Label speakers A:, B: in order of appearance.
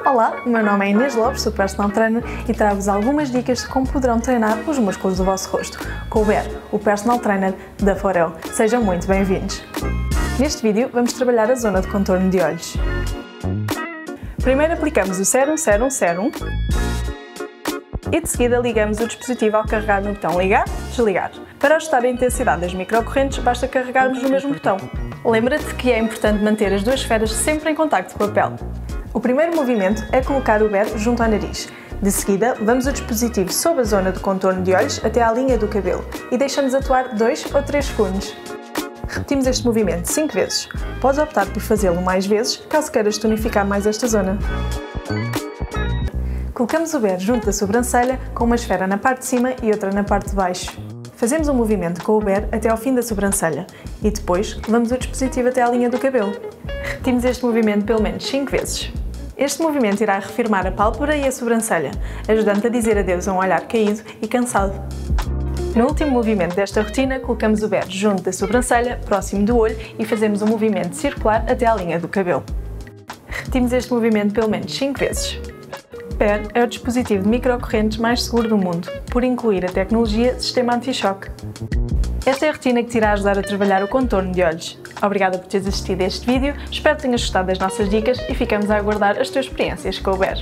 A: Olá, o meu nome é Inês Lopes, sou personal trainer e trago-vos algumas dicas de como poderão treinar os músculos do vosso rosto com o Bear, o personal trainer da Forel. Sejam muito bem-vindos! Neste vídeo vamos trabalhar a zona de contorno de olhos. Primeiro aplicamos o Serum e de seguida ligamos o dispositivo ao carregar no botão ligar, desligar. Para ajustar a intensidade das microcorrentes basta carregarmos no mesmo botão. Lembra-te que é importante manter as duas esferas sempre em contacto com a pele. O primeiro movimento é colocar o Bear junto ao nariz. De seguida, levamos o dispositivo sob a zona do contorno de olhos até à linha do cabelo e deixamos atuar 2 ou 3 segundos. Repetimos este movimento 5 vezes. Podes optar por fazê-lo mais vezes, caso queiras tonificar mais esta zona. Colocamos o Bear junto da sobrancelha, com uma esfera na parte de cima e outra na parte de baixo. Fazemos um movimento com o Bear até ao fim da sobrancelha e depois levamos o dispositivo até à linha do cabelo. Repetimos este movimento pelo menos 5 vezes. Este movimento irá reafirmar a pálpebra e a sobrancelha, ajudando-te a dizer adeus a um olhar caído e cansado. No último movimento desta rotina, colocamos o Bear junto da sobrancelha, próximo do olho e fazemos um movimento circular até à linha do cabelo. Repetimos este movimento pelo menos 5 vezes. Bear é o dispositivo de microcorrentes mais seguro do mundo, por incluir a tecnologia Sistema Anti-Choque. Esta é a rotina que te irá ajudar a trabalhar o contorno de olhos. Obrigada por teres assistido a este vídeo, espero que tenhas gostado das nossas dicas e ficamos a aguardar as tuas experiências com o Bear.